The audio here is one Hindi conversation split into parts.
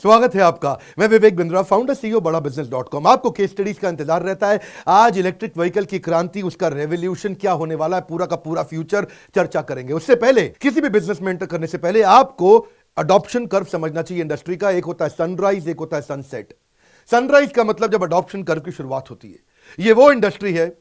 स्वागत है आपका। मैं विवेक बिंद्रा, फाउंडर सीईओ बड़ा बिजनेस.com। आपको केस स्टडीज का इंतजार रहता है। आज इलेक्ट्रिक व्हीकल की क्रांति, उसका रेवोल्यूशन क्या होने वाला है, पूरा का पूरा फ्यूचर चर्चा करेंगे। उससे पहले किसी भी बिजनेस में एंटर करने से पहले आपको अडॉप्शन कर्व समझना चाहिए इंडस्ट्री का। एक होता है सनराइज, एक होता है सनसेट। सनराइज का मतलब जब अडॉप्शन कर्व की शुरुआत होती है। ये वो इंडस्ट्री है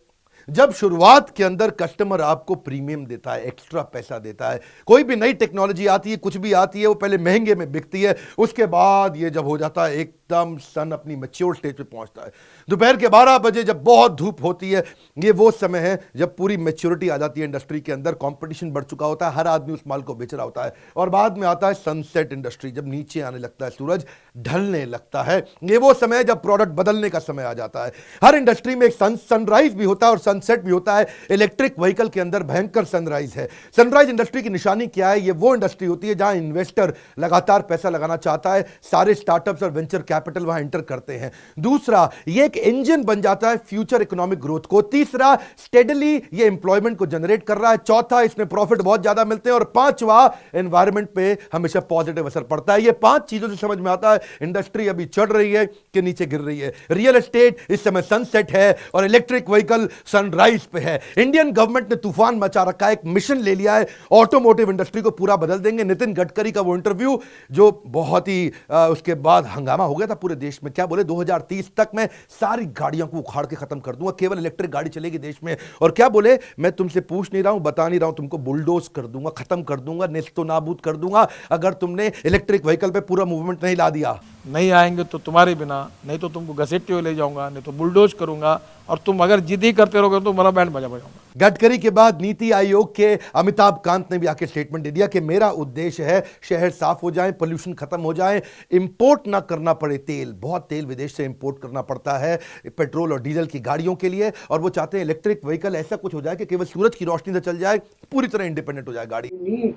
जब शुरुआत के अंदर कस्टमर आपको प्रीमियम देता है, एक्स्ट्रा पैसा देता है। कोई भी नई टेक्नोलॉजी आती है, कुछ भी आती है, वो पहले महंगे में बिकती है। उसके बाद ये जब हो जाता है एकदम सन अपनी मैच्योर स्टेज पे पहुंचता है। दोपहर के 12 बजे जब बहुत धूप होती है, ये वो समय है जब पूरी मैच्योरिटी आ जाती है इंडस्ट्री के अंदर। कंपटीशन बढ़ चुका होता है, हर आदमी उस माल को बेच रहा होता है। और बाद में आता है सनसेट इंडस्ट्री, जब नीचे आने लगता है सूरज, ढलने लगता है। ये वो समय है जब प्रोडक्ट बदलने का समय आ जाता है। हर इंडस्ट्री में एक सनराइज भी होता है और सनसेट भी होता है। इलेक्ट्रिक व्हीकल के अंदर भयंकर सनराइज है। सनराइज इंडस्ट्री की निशानी क्या है? ये वो इंडस्ट्री होती है जहां इन्वेस्टर लगातार पैसा लगाना चाहता है, सारे स्टार्टअप्स और वेंचर कैपिटल वहां एंटर करते हैं। दूसरा, ये एक इंजन बन जाता है फ्यूचर इकोनॉमिक ग्रोथ को। तीसरा, स्टेडली ये एम्प्लॉयमेंट को जनरेट कर रहा है। चौथा, इसमें प्रॉफिट बहुत ज्यादा मिलते हैं। और पांचवा, एनवायरमेंट पे हमेशा पॉजिटिव असर पड़ता है। ये पांच चीजों से समझ में आता है इंडस्ट्री अभी चढ़ रही है कि नीचे गिर रही है। रियल एस्टेट इस समय सनसेट है और इलेक्ट्रिक व्हीकल सनराइज पे है। इंडियन गवर्नमेंट ने तूफान मचा रखा है, एक मिशन ले लिया है, ऑटोमोटिव इंडस्ट्री को पूरा बदल देंगे। नितिन गडकरी का वो इंटरव्यू जो बहुत ही उसके बाद हंगामा हो गया था पूरे देश में। क्या बोले, 2030 तक मैं सारी गाड़ियों को उखाड़ के खत्म कर दूंगा, केवल इलेक्ट्रिक गाड़ी चलेगी देश में। और क्या बोले, मैं तुमसे पूछ नहीं रहा हूं, बता नहीं रहा हूं, तुमको बुलडोज कर दूंगा, खत्म कर दूंगा, नेस्तो नाबूद कर दूंगा अगर तुमने इलेक्ट्रिक व्हीकल पे पूरा मूवमेंट नहीं ला दिया। नहीं आएंगे तो तुम्हारे बिना, नहीं तो तुमको घसीटते हुए ले जाऊंगा, नहीं तो बुलडोज करूंगा, और तुम अगर जिद ही करते रहोगे तो मेरा बैंड बजा बजाऊंगा। गडकरी के बाद नीति आयोग के अमिताभ कांत ने भी आके स्टेटमेंट दे दिया कि मेरा उद्देश्य है शहर साफ हो जाए, पोल्यूशन खत्म हो जाए, इंपोर्ट ना करना पड़े तेल। बहुत तेल विदेश से इंपोर्ट करना पड़ता है पेट्रोल और डीजल की गाड़ियों के लिए, और वो चाहते हैं इलेक्ट्रिक व्हीकल ऐसा कुछ हो जाए कि केवल सूरज की रोशनी से चल जाए, पूरी तरह इंडिपेंडेंट हो जाए गाड़ी।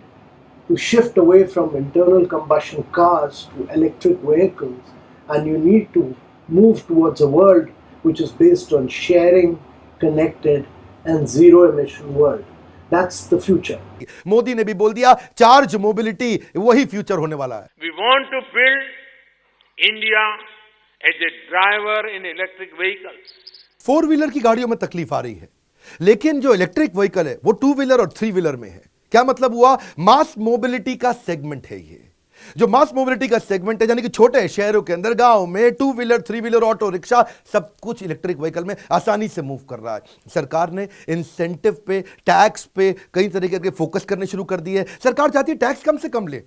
To shift away from internal combustion cars to electric vehicles, and you need to move towards a world which is based on sharing, connected and zero emission world. That's the future. Modi ने भी बोल दिया चार्ज मोबिलिटी वही फ्यूचर होने वाला है। We want to build India as a driver in electric vehicles. 4 wheeler की गाड़ियों में तकलीफ आ रही है, लेकिन जो इलेक्ट्रिक व्हीकल है वो 2 व्हीलर और 3 व्हीलर में है। क्या मतलब हुआ? मास मोबिलिटी का सेगमेंट है ये। जो मास मोबिलिटी का सेगमेंट है, यानी कि छोटे शहरों के अंदर, गांव में 2 व्हीलर, 3 व्हीलर, ऑटो रिक्शा, सब कुछ इलेक्ट्रिक व्हीकल में आसानी से मूव कर रहा है। सरकार ने इंसेंटिव पे, टैक्स पे कई तरीके के फोकस करने शुरू कर दिए। सरकार चाहती है टैक्स कम से कम ले।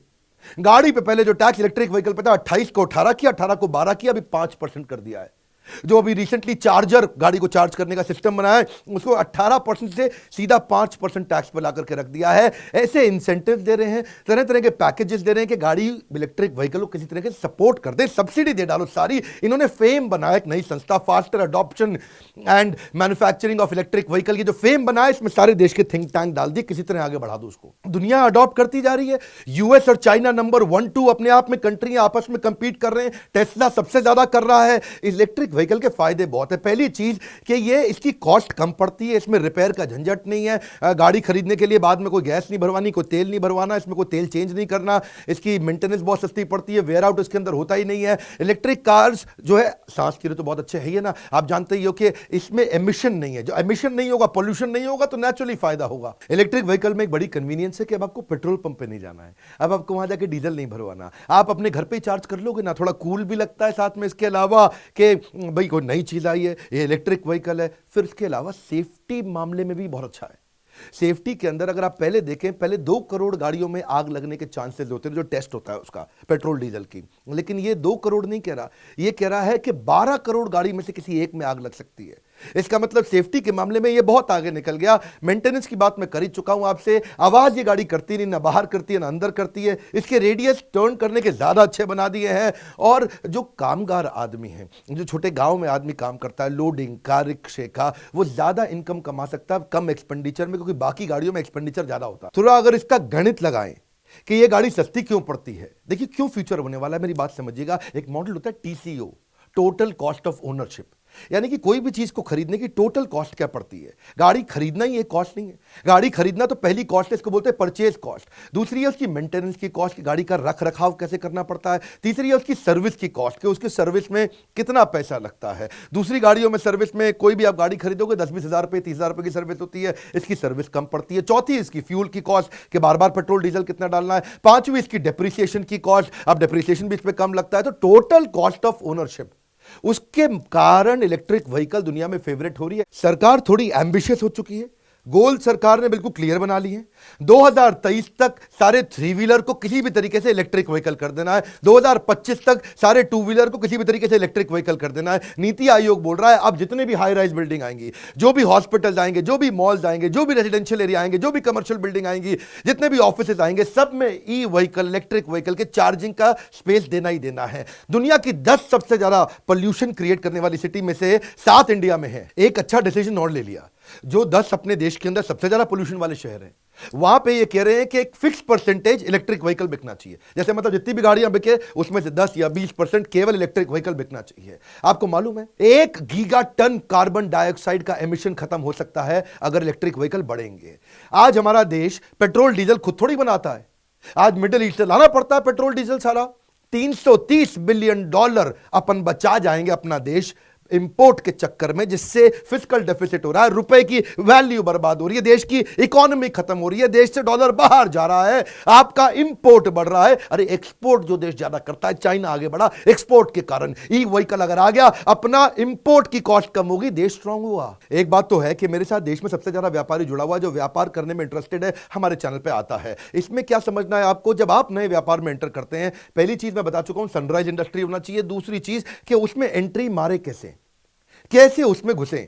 गाड़ी पे पहले जो टैक्स इलेक्ट्रिक व्हीकल पे था 28 को 18 किया, 18 को 12 किया, अभी 5% कर दिया है। जो अभी रिसेंटली चार्जर, गाड़ी को चार्ज करने का सिस्टम बनाया है, उसको 18% से सीधा 5% टैक्स पर ला करके रख दिया है। ऐसे इंसेंटिव दे रहे हैं, तरह तरह के पैकेजेस दे रहे हैं कि गाड़ी इलेक्ट्रिक व्हीकल को किसी तरह के सपोर्ट कर दे, सब्सिडी दे डालो सारी। इन्होंने फेम बनाया एक नई संस्था, faster adoption and manufacturing of electric vehicle. ये जो फेम बनाया, इसमें सारे देश के थिंक टैंक डाल दिए, किसी तरह आगे बढ़ा दो उसको। दुनिया अडॉप्ट करती जा रही है। यूएस और चाइना नंबर 1, 2 अपने आप में कंट्री आपस में कंपीट कर रहे हैं। टेस्ला सबसे ज्यादा कर रहा है। इलेक्ट्रिक व्हीकल के फायदे बहुत है। पहली चीज कि ये इसकी कॉस्ट कम पड़ती है, इसमें रिपेयर का झंझट नहीं है। गाड़ी खरीदने के लिए बाद में कोई गैस नहीं भरवानी, कोई तेल नहीं भरवाना, इसमें कोई तेल चेंज नहीं करना। इसकी मेंटेनेंस बहुत सस्ती पड़ती है, वेयर आउट इसके अंदर होता ही नहीं है। इलेक्ट्रिक कार्स जो है सांस के लिए तो बहुत अच्छे है ही ना। आप जानते ही हो कि इसमें एमिशन नहीं है। जो एमिशन नहीं होगा, पोल्यूशन नहीं होगा, तो नेचुरली फायदा होगा। इलेक्ट्रिक व्हीकल में एक बड़ी कन्वीनियंस है कि अब आपको पेट्रोल पंप पे नहीं जाना है, अब आपको वहां जाके डीजल नहीं भरवाना, आप अपने घर पे ही चार्ज कर लोगे ना। थोड़ा कूल भी लगता है साथ में। इसके अलावा कि भाई कोई नई चीज आई है, ये इलेक्ट्रिक व्हीकल है। फिर इसके अलावा सेफ्टी मामले में भी बहुत अच्छा है। सेफ्टी के अंदर अगर आप पहले देखें, पहले 2 करोड़ गाड़ियों में आग लगने के चांसेस होते हैं जो टेस्ट होता है उसका, पेट्रोल डीजल की। लेकिन ये 2 करोड़ नहीं कह रहा, ये कह रहा है कि 12 करोड़ गाड़ी में से किसी एक में आग लग सकती है। इसका मतलब सेफ्टी के मामले में ये बहुत आगे निकल गया। मेंटेनेंस की बात मैं कर ही चुका हूं आपसे। आवाज ये गाड़ी करती नहीं, ना बाहर करती है ना अंदर करती है। इसके रेडियस टर्न करने के ज्यादा अच्छे बना दिए हैं। और जो कामगार आदमी हैं, जो छोटे गांव में आदमी काम करता है, लोडिंग का, रिक्शे का, वो ज्यादा इनकम कमा सकता है कम एक्सपेंडिचर में, क्योंकि बाकी गाड़ियों में एक्सपेंडिचर ज्यादा होता है। थोड़ा अगर इसका गणित लगाएं कि ये गाड़ी सस्ती क्यों पड़ती है, देखिए क्यों फ्यूचर होने वाला है, मेरी बात समझिएगा। एक मॉडल होता है TCO, total cost of ownership. यानी कि कोई भी चीज को खरीदने की टोटल कॉस्ट क्या पड़ती है। गाड़ी खरीदना ही एक कॉस्ट नहीं है। गाड़ी खरीदना तो पहली कॉस्ट है, इसको बोलते हैं परचेज कॉस्ट। दूसरी है उसकी मेंटेनेंस की कॉस्ट, गाड़ी का रख रखाव कैसे करना पड़ता है। तीसरी है उसकी सर्विस की कॉस्ट, कि उसकी सर्विस में कितना पैसा लगता है। दूसरी गाड़ियों में सर्विस में कोई भी आप गाड़ी खरीदोगे 10-20 हज़ार रुपये 30 हज़ार रुपये की सर्विस होती है, इसकी सर्विस कम पड़ती है। चौथी इसकी फ्यूल की कॉस्ट, कि बार बार पेट्रोल डीजल कितना डालना है। पांचवी इसकी डेप्रिसिएशन की कॉस्ट, अब डेप्रिसिएशन भी इस पर कम लगता है। तो टोटल कॉस्ट ऑफ ओनरशिप, उसके कारण इलेक्ट्रिक व्हीकल दुनिया में फेवरेट हो रही है। सरकार थोड़ी एम्बिशियस हो चुकी है, गोल सरकार ने बिल्कुल क्लियर बना लिए हैं। 2023 तक सारे 3 व्हीलर को किसी भी तरीके से इलेक्ट्रिक व्हीकल कर देना है। 2025 तक सारे 2 व्हीलर को किसी भी तरीके से इलेक्ट्रिक व्हीकल कर देना है। नीति आयोग बोल रहा है अब जितने भी हाई राइज बिल्डिंग आएंगी, जो भी हॉस्पिटल आएंगे, जो भी मॉल्स आएंगे, जो भी रेजिडेंशियल एरिया आएंगे, जो भी कमर्शियल बिल्डिंग आएंगी, जितने भी ऑफिसेज आएंगे, सब में ई व्हीकल, इलेक्ट्रिक व्हीकल के चार्जिंग का स्पेस देना ही देना है। दुनिया की 10 सबसे ज्यादा पोल्यूशन क्रिएट करने वाली सिटी में से 7 इंडिया में है। एक अच्छा डिसीजन और ले लिया, जो 10 अपने देश के अंदर सबसे ज्यादा पोल्यूशन वाले शहर हैं, वहां पे ये कह रहे हैं कि एक फिक्स परसेंटेज इलेक्ट्रिक व्हीकल बिकना चाहिए। जैसे मतलब जितनी भी गाड़ियां बिके उसमें से 10 या 20% केवल इलेक्ट्रिक व्हीकल बिकना चाहिए। आपको मालूम है 1 गीगा टन कार्बन डाइऑक्साइड का एमिशन खत्म हो सकता है अगर इलेक्ट्रिक व्हीकल बढ़ेंगे। आज हमारा देश पेट्रोल डीजल खुद थोड़ी बनाता है, आज मिडिल ईस्ट से लाना पड़ता है पेट्रोल डीजल। सारा $330 बिलियन अपन बचा जाएंगे अपना देश इंपोर्ट के चक्कर में, जिससे फिस्कल डेफिसिट हो रहा है, रुपए की वैल्यू बर्बाद हो रही है, देश की इकोनॉमी खत्म हो रही है, देश से डॉलर बाहर जा रहा है, आपका इंपोर्ट बढ़ रहा है। अरे एक्सपोर्ट जो देश ज्यादा करता है, चाइना आगे बढ़ा एक्सपोर्ट के कारण। ई व्हीकल अगर आ गया, अपना इंपोर्ट की कॉस्ट कम होगी, देश स्ट्रांग हुआ। एक बात तो है कि मेरे साथ देश में सबसे ज्यादा व्यापारी जुड़ा हुआ है, जो व्यापार करने में इंटरेस्टेड है, हमारे चैनल पे आता है। इसमें क्या समझना है आपको, जब आप नए व्यापार में एंटर करते हैं, पहली चीज मैं बता चुका हूं, सनराइज इंडस्ट्री होना चाहिए। दूसरी चीज कि उसमें एंट्री मारे कैसे उसमें घुसे।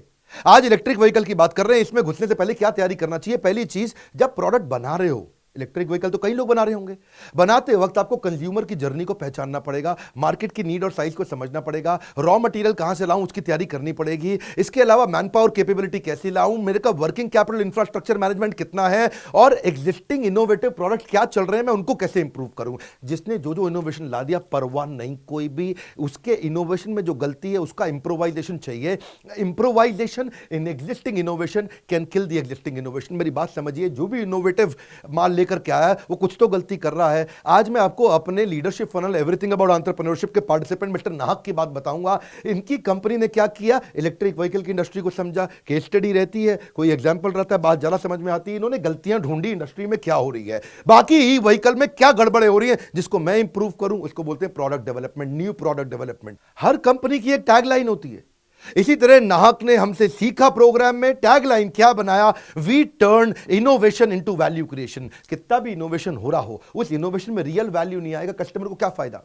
आज इलेक्ट्रिक व्हीकल की बात कर रहे हैं, इसमें घुसने से पहले क्या तैयारी करना चाहिए। पहली चीज, जब प्रोडक्ट बना रहे हो, इलेक्ट्रिक व्हीकल तो कई लोग बना रहे होंगे, बनाते वक्त आपको कंज्यूमर की जर्नी को पहचानना पड़ेगा, मार्केट की नीड और साइज को समझना पड़ेगा, रॉ मटेरियल कहां से लाऊं उसकी तैयारी करनी पड़ेगी। इसके अलावा मैन पावर कैपेबिलिटी कैसे लाऊं, मेरे का वर्किंग कैपिटल इंफ्रास्ट्रक्चर मैनेजमेंट कितना है, और एग्जिस्टिंग इनोवेटिव प्रोडक्ट क्या चल रहे हैं, मैं उनको कैसे इंप्रूव करूं। जिसने जो इनोवेशन ला दिया, परवाह नहीं कोई भी, उसके इनोवेशन में जो गलती है उसका इंप्रोवाइजेशन चाहिए। Improvisation in existing innovation can kill the existing innovation. मेरी बात समझिए, जो भी इनोवेटिव माल लेकर के आया वो कुछ तो गलती कर रहा है। आज मैं आपको अपने leadership funnel everything about entrepreneurship के पार्टिसिपेंट मिस्टर नाहक की बात बताऊंगा। इनकी कंपनी ने क्या किया, इलेक्ट्रिक व्हीकल की इंडस्ट्री को समझा, केस स्टडी रहती है, कोई एग्जांपल रहता है, बात ज्यादा समझ में आती है। इन्होंने गलतियां ढूंढी इंडस्ट्री में क्या हो रही है, बाकी ई व्हीकल में क्या गड़बड़े हो रही है, जिसको मैं इंप्रूव करूं, उसको बोलते हैं product development, new product development. हर कंपनी की एक टैगलाइन होती है। इसी तरह नाहक ने हमसे सीखा प्रोग्राम में टैगलाइन क्या बनाया, we turn innovation into value creation. कितना भी इनोवेशन हो रहा हो, उस इनोवेशन में रियल वैल्यू नहीं आएगा, कस्टमर को क्या फायदा।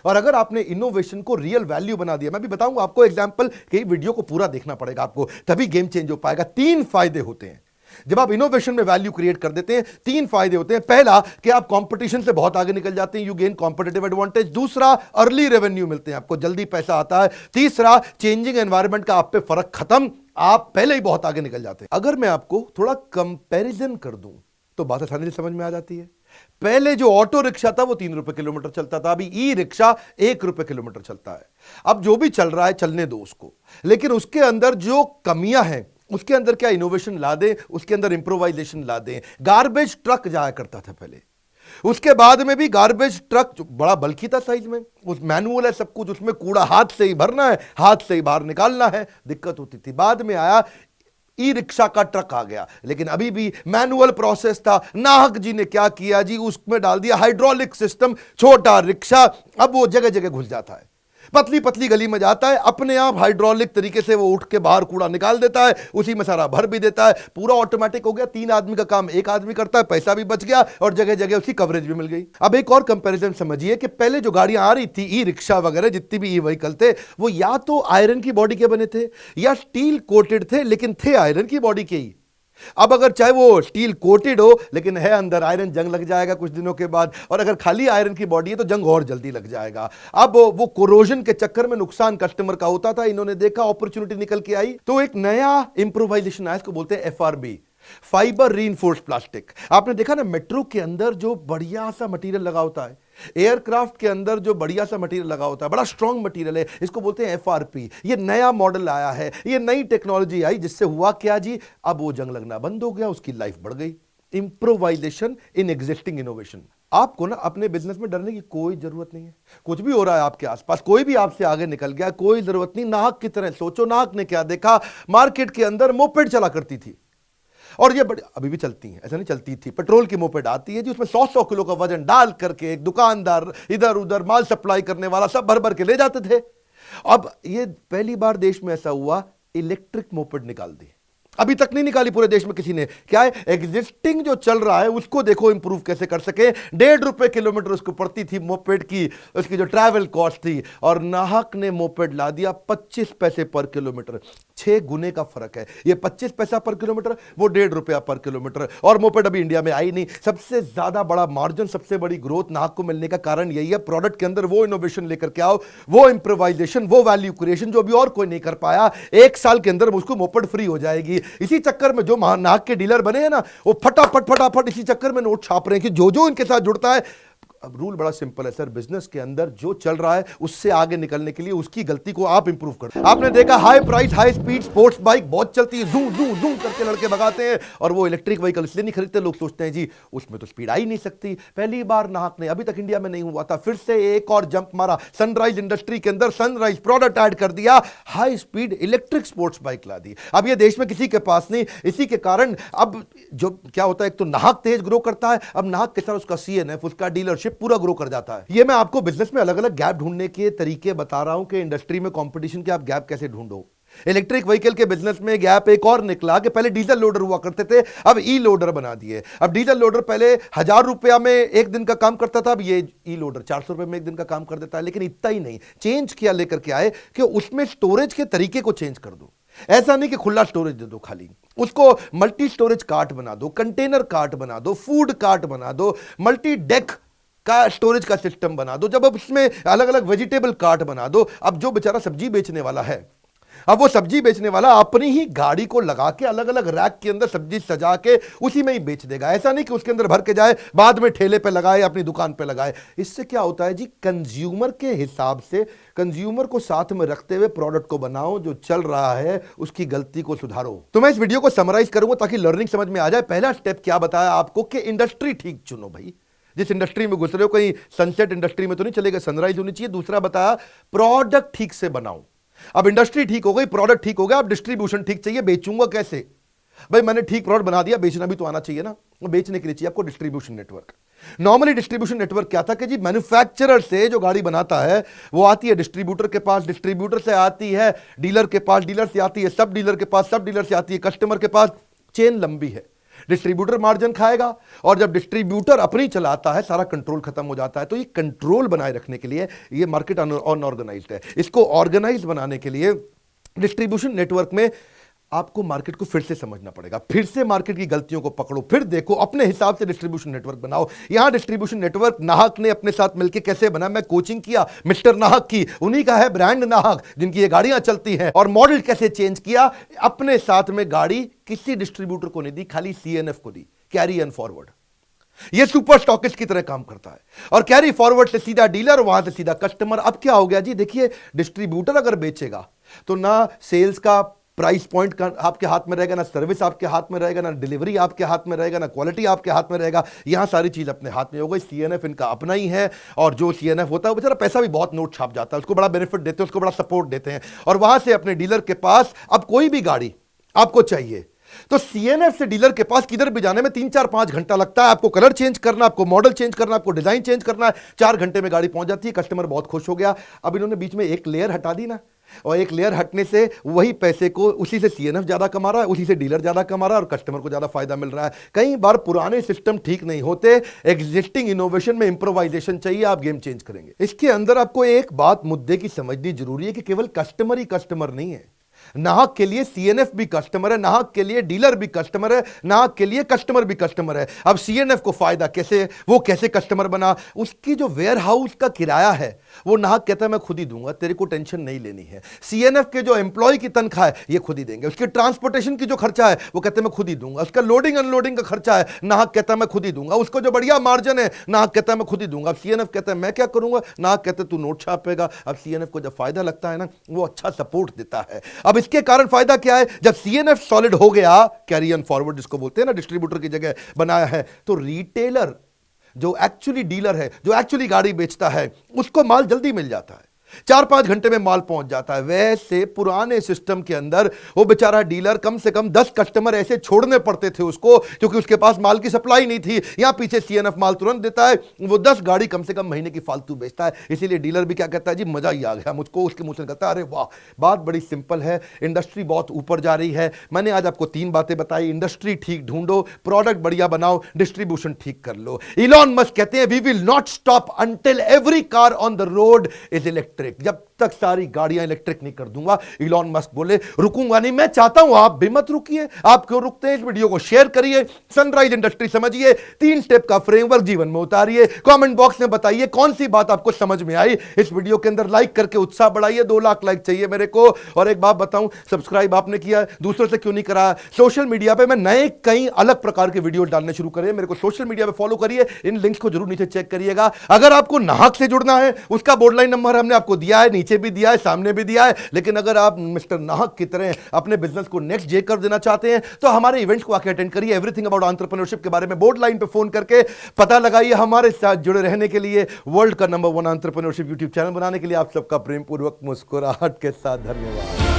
और अगर आपने इनोवेशन को रियल वैल्यू बना दिया, मैं भी बताऊंगा आपको एग्जांपल, कि वीडियो को पूरा देखना पड़ेगा आपको, तभी गेम चेंज हो पाएगा। 3 फायदे होते हैं जब आप इनोवेशन में वैल्यू क्रिएट कर देते हैं। 3 फायदे होते हैं। पहला, कि आप कंपटीशन से बहुत आगे निकल जाते हैं, यू गेन कॉम्पिटिटिव एडवांटेज। दूसरा, अर्ली रेवेन्यू मिलते हैं, आपको जल्दी पैसा आता है। तीसरा, चेंजिंग एनवायरनमेंट का आप पे फर्क खत्म, आप पहले ही बहुत आगे निकल जाते हैं। अगर मैं आपको थोड़ा कंपैरिजन कर दूं तो बात आसानी से समझ में आ जाती है। पहले जो ऑटो रिक्शा था वो 3 रुपए किलोमीटर चलता था, अभी ई रिक्शा 1 रुपए किलोमीटर चलता है। अब जो भी चल रहा है चलने दो उसको, लेकिन उसके अंदर जो कमियां हैं, उसके अंदर क्या इनोवेशन ला दें, उसके अंदर इंप्रोवाइजेशन ला दें। गार्बेज ट्रक जाया करता था पहले, उसके बाद में भी गार्बेज ट्रक जो बड़ा बल्कि था साइज में, उस मैनुअल है सब कुछ, उसमें कूड़ा हाथ से ही भरना है, हाथ से ही बाहर निकालना है, दिक्कत होती थी। बाद में आया ई रिक्शा का ट्रक आ गया, लेकिन अभी भी मैनुअल प्रोसेस था। नाहक जी ने क्या किया जी, उसमें डाल दिया हाइड्रोलिक सिस्टम, छोटा रिक्शा, अब वो जगह जगह घुस जाता है, पतली पतली गली में जाता है, अपने आप हाइड्रोलिक तरीके से वो उठ के बाहर कूड़ा निकाल देता है, उसी में सारा भर भी देता है, पूरा ऑटोमेटिक हो गया। 3 आदमी का काम 1 आदमी करता है, पैसा भी बच गया और जगह जगह उसकी कवरेज भी मिल गई। अब एक और कंपैरिजन समझिए कि पहले जो गाड़ियां आ रही थी, ई रिक्शा वगैरह जितनी भी ई व्हीकल थे, वो या तो आयरन की बॉडी के बने थे या स्टील कोटेड थे, लेकिन थे आयरन की बॉडी के ही। अब अगर चाहे वो स्टील कोटेड हो लेकिन है अंदर आयरन, जंग लग जाएगा कुछ दिनों के बाद, और अगर खाली आयरन की बॉडी है तो जंग और जल्दी लग जाएगा। अब वो कोरोजन के चक्कर में नुकसान कस्टमर का होता था, इन्होंने देखा अपॉर्चुनिटी निकल के आई, तो एक नया इंप्रोवाइजेशन आया, इसको बोलते हैं FRB, फाइबर रीइंफोर्स्ड प्लास्टिक। आपने देखा ना मेट्रो के अंदर जो बढ़िया सा मटेरियल लगा होता है, एयरक्राफ्ट के अंदर जो बढ़िया सा मटेरियल लगा होता है, बड़ा स्ट्रॉन्ग मटेरियल है, इसको बोलते हैं एफआरपी। ये नया मॉडल आया है, ये नई टेक्नोलॉजी आई, जिससे हुआ क्या जी, अब वो जंग लगना बंद हो गया, उसकी लाइफ बढ़ गई। Improvisation in existing innovation. आपको ना अपने बिजनेस में डरने की कोई जरूरत नहीं है। कुछ भी हो रहा है आपके आसपास, कोई भी आपसे आगे निकल गया, कोई जरूरत नहीं। नाहक की तरह सोचो, नाहक ने क्या देखा, मार्केट के अंदर मोपेड चला करती थी, और ये बड़ी अभी भी चलती हैं, ऐसा नहीं चलती थी। पेट्रोल की मोपेड आती है जी, उसमें 100-100 किलो का वजन डाल करके एक दुकानदार इधर उधर माल सप्लाई करने वाला सब भर भर के ले जाते थे। अब ये पहली बार देश में ऐसा हुआ, इलेक्ट्रिक मोपेड निकाल दी। अभी तक नहीं निकाली पूरे देश में किसी ने। क्या है, एग्जिस्टिंग जो चल रहा है उसको देखो इंप्रूव कैसे कर सके। 1.5 रुपए किलोमीटर उसको पड़ती थी मोपेड की, उसकी जो ट्रैवल कॉस्ट थी, और नाहक ने मोपेड ला दिया 25 पैसे पर किलोमीटर। 6 गुने का फर्क है। ये 25 पैसा पर किलोमीटर, वो 1.5 रुपया पर किलोमीटर। और मोपेड अभी इंडिया में आई नहीं। सबसे ज्यादा बड़ा मार्जिन, सबसे बड़ी ग्रोथ नाहक को मिलने का कारण यही है, प्रोडक्ट के अंदर वो इनोवेशन लेकर के आओ, वो इंप्रोवाइजेशन, वो वैल्यू क्रिएशन जो अभी और कोई नहीं कर पाया। 1 साल के अंदर उसको मोपेड फ्री हो जाएगी। इसी चक्कर में जो नाहक के डीलर बने हैं ना, वो फटाफट इसी चक्कर में नोट छाप रहे हैं कि जो जो इनके साथ जुड़ता है। अब रूल बड़ा सिंपल है सर, बिजनेस के अंदर जो चल रहा है उससे आगे निकलने के लिए उसकी गलती को आप इंप्रूव करते हैं। आपने देखा high price high speed sports bike बहुत चलती है, जूम जूम जूम करके लड़के भगाते हैं, और वो इलेक्ट्रिक व्हीकल इसलिए नहीं खरीदते, लोग सोचते हैं जी उसमें तो स्पीड आ ही नहीं सकती। पहली बार नाहक ने, अभी तक इंडिया में नहीं हुआ था, फिर से एक और जंप मारा। सनराइज इंडस्ट्री के अंदर सनराइज प्रोडक्ट ऐड कर दिया, high speed electric sports bike ला दी। अब ये देश में किसी के पास नहीं। इसी के कारण अब जो क्या होता है, एक तो नाहक तेज ग्रो करता है, अब नाहक के साथ उसका सीएनएफ, उसका डीलरशिप पूरा ग्रो कर जाता है। ये मैं आपको बिजनेस में अलग अलग गैप ढूंढने के तरीके बता रहा हूं कि इंडस्ट्री में कंपटीशन के आप गैप कैसे ढूंढो। इलेक्ट्रिक व्हीकल के बिजनेस में गैप एक और निकला कि पहले डीजल लोडर हुआ करते थे, अब ई लोडर बना दिए। अब डीजल लोडर पहले 1000 रुपया में एक दिन का काम करता था, अब ये ई लोडर 400 रुपए में एक दिन का काम कर देता है। लेकिन इतना ही नहीं, चेंज किया लेकर के आए कि उसमें स्टोरेज के तरीके को चेंज कर दो। ऐसा नहीं कि खुला स्टोरेज दे दो, खाली उसको मल्टी स्टोरेज कार्ट बना दो, कंटेनर कार्ट बना दो, फूड कार्ट बना दो, मल्टी डेक का स्टोरेज का सिस्टम बना दो। जब अब इसमें अलग अलग वेजिटेबल कार्ट बना दो, अब जो बेचारा सब्जी बेचने वाला है, अब वो सब्जी बेचने वाला अपनी ही गाड़ी को लगा के अलग अलग रैक के अंदर सब्जी सजा के उसी में ही बेच देगा। ऐसा नहीं कि उसके अंदर भर के जाए, बाद में ठेले पे लगाए, अपनी दुकान पे लगाए। इससे क्या होता है जी, कंज्यूमर के हिसाब से, कंज्यूमर को साथ में रखते हुए प्रोडक्ट को बनाओ, जो चल रहा है उसकी गलती को सुधारो। तो मैं इस वीडियो को समराइज करूंगा ताकि लर्निंग समझ में आ जाए। पहला स्टेप क्या बताया आपको कि इंडस्ट्री ठीक चुनो भाई, जिस इंडस्ट्री में घुस रहे हो, कहीं सनसेट इंडस्ट्री में तो नहीं चलेगा, सनराइज होनी चाहिए। दूसरा बताया प्रोडक्ट ठीक से बनाओ। अब इंडस्ट्री ठीक हो गई, प्रोडक्ट ठीक हो गया, अब डिस्ट्रीब्यूशन ठीक चाहिए। बेचूंगा कैसे भाई, मैंने ठीक प्रोडक्ट बना दिया, बेचना भी तो आना चाहिए ना। बेचने के लिए चाहिए आपको distribution network. Normally distribution network क्या था कि जी मैन्युफैक्चरर से जो गाड़ी बनाता है वो आती है डिस्ट्रीब्यूटर के पास, डिस्ट्रीब्यूटर से आती है डीलर के पास, डीलर से आती है सब डीलर के पास, सब डीलर से आती है कस्टमर के पास। चेन लंबी है, डिस्ट्रीब्यूटर मार्जिन खाएगा, और जब डिस्ट्रीब्यूटर अपनी चलाता है सारा कंट्रोल खत्म हो जाता है। तो ये कंट्रोल बनाए रखने के लिए ये मार्केट अनऑर्गेनाइज्ड है। इसको ऑर्गेनाइज बनाने के लिए डिस्ट्रीब्यूशन नेटवर्क में आपको मार्केट को फिर से समझना पड़ेगा, फिर से मार्केट की गलतियों को पकड़ो, फिर देखो, अपने हिसाब से डिस्ट्रीब्यूशन नेटवर्क बनाओ। यहां डिस्ट्रीब्यूशन नेटवर्क नाहक ने अपने साथ मिलकर कैसे बना, मैं कोचिंग किया मिस्टर नाहक की, उन्हीं का है ब्रांड नाहक, जिनकी ये गाड़ियां चलती हैं। और मॉडल कैसे चेंज किया, अपने साथ में गाड़ी किसी डिस्ट्रीब्यूटर को नहीं दी, खाली सीएनएफ को दी, कैरी एंड फॉरवर्ड। ये सुपर स्टॉकिस्ट की तरह काम करता है, और कैरी फॉरवर्ड से सीधा डीलर, वहां से सीधा कस्टमर। अब क्या हो गया जी, देखिए डिस्ट्रीब्यूटर अगर बेचेगा तो ना सेल्स का प्राइस पॉइंट का आपके हाथ में रहेगा, ना सर्विस आपके हाथ में रहेगा, ना डिलीवरी आपके हाथ में रहेगा, ना क्वालिटी आपके हाथ में रहेगा। यहां सारी चीज अपने हाथ में हो गई। सीएनएफ इनका अपना ही है, और जो सीएनएफ होता है बेचारा पैसा भी बहुत नोट छाप जाता है, उसको बड़ा बेनिफिट देते हैं, उसको बड़ा सपोर्ट देते हैं। और वहां से अपने डीलर के पास अब कोई भी गाड़ी आपको चाहिए तो सीएनएफ से डीलर के पास किधर भी जाने में 3-4-5 घंटा लगता है। आपको कलर चेंज करना, आपको मॉडल चेंज करना, आपको डिजाइन चेंज करना है, 4 घंटे में गाड़ी पहुंच जाती है। कस्टमर बहुत खुश हो गया। अब इन्होंने बीच में एक लेयर हटा दी ना, और एक लेयर हटने से वही पैसे को उसी से सीएनएफ ज्यादा कमा रहा है, उसी से डीलर ज्यादा कमा रहा है, और कस्टमर को ज्यादा फायदा मिल रहा है। कई बार पुराने सिस्टम ठीक नहीं होते, एग्जिस्टिंग इनोवेशन में इंप्रोवाइजेशन चाहिए, आप गेम चेंज करेंगे। इसके अंदर आपको एक बात मुद्दे की समझनी जरूरी है कि केवल कस्टमर ही कस्टमर नहीं है। नाहक के लिए सीएनएफ भी कस्टमर है, नाहक के लिए डीलर भी कस्टमर है, नाहक के लिए कस्टमर भी कस्टमर है। अब सीएनएफ को फायदा कैसे, वो कैसे कस्टमर बना, उसकी जो वेयर हाउस का किराया है वो नाहक कहता है मैं खुद ही दूंगा, तेरे को टेंशन नहीं लेनी है। सीएनएफ के जो एम्प्लॉय की तनख्वाह है ये खुद ही देंगे, उसके ट्रांसपोर्टेशन की जो खर्चा है वो कहते हैं मैं खुद ही दूंगा, उसका लोडिंग अनलोडिंग का खर्चा है नाहक कहता है मैं खुद ही दूंगा, उसको जो बढ़िया मार्जिन है नाहक कहता है मैं खुद ही दूंगा। अब सीएनएफ कहता है मैं क्या करूंगा, नाहक कहते हैं तू नोट छापेगा। अब सीएनएफ को जब फायदा लगता है ना वो अच्छा सपोर्ट देता है। अब इसके कारण फायदा क्या है, जब सीएनएफ सॉलिड हो गया, कैरी ऑन फॉरवर्ड जिसको बोलते हैं ना, डिस्ट्रीब्यूटर की जगह बनाया है, तो रिटेलर जो एक्चुअली डीलर है, जो एक्चुअली गाड़ी बेचता है, उसको माल जल्दी मिल जाता है, 4-5 घंटे में माल पहुंच जाता है। वैसे पुराने सिस्टम के अंदर वो बेचारा डीलर कम से कम 10 कस्टमर ऐसे छोड़ने पड़ते थे उसको, क्योंकि उसके पास माल की सप्लाई नहीं थी। यहां पीछे सीएनएफ माल तुरंत देता है, वो 10 गाड़ी कम से कम महीने की फालतू बेचता है। इसीलिए डीलर भी क्या कहता है, जी मजा ही आ गया मुझको, उसके मुंह से कहता है अरे वाह। बात बड़ी सिंपल है, इंडस्ट्री बहुत ऊपर जा रही है। मैंने आज आपको 3 बातें बताई, इंडस्ट्री ठीक ढूंढो, प्रोडक्ट बढ़िया बनाओ, डिस्ट्रीब्यूशन ठीक कर लो। इलॉन मस्क कहते हैं we will not stop until every car on the road is electric. जब तक सारी गाड़ियां इलेक्ट्रिक नहीं कर दूंगा, इलॉन मस्क बोले, रुकूंगा नहीं। मैं चाहता हूं आप भी मत रुकिए, आप क्यों रुकते हैं? इस वीडियो को शेयर करिए, सनराइज इंडस्ट्री समझिए, 3 स्टेप का फ्रेमवर्क जीवन में उतारिए। कमेंट बॉक्स में बताइए कौन सी बात आपको समझ में आई। इस वीडियो के अंदर लाइक करके उत्साह बढ़ाइए, 2 लाख लाइक चाहिए मेरे को। और एक बात बताऊं, सब्सक्राइब आपने किया, दूसरों से क्यों नहीं करा? सोशल मीडिया पे मैं नए कई अलग प्रकार के वीडियो डालने शुरू करें, मेरे को सोशल मीडिया पे फॉलो करिए, इन लिंक्स को जरूर नीचे चेक करिएगा। अगर आपको नाहक से जुड़ना है, उसका बोर्डलाइन नंबर हमने आपको दिया है, नीचे भी दिया है, सामने भी दिया है। लेकिन अगर आप मिस्टर नाहक की तरह अपने बिजनेस को नेक्स्ट जे कर देना चाहते हैं तो हमारे इवेंट्स को आके अटेंड करिए। एवरीथिंग अबाउट एंटरप्रेन्योरशिप के बारे में बोर्ड लाइन पे फोन करके पता लगाइए। हमारे साथ जुड़े रहने के लिए, वर्ल्ड का नंबर 1 एंटरप्रेन्योरशिप यूट्यूब चैनल बनाने के लिए आप सबका प्रेम पूर्वक मुस्कुराहट के साथ धन्यवाद।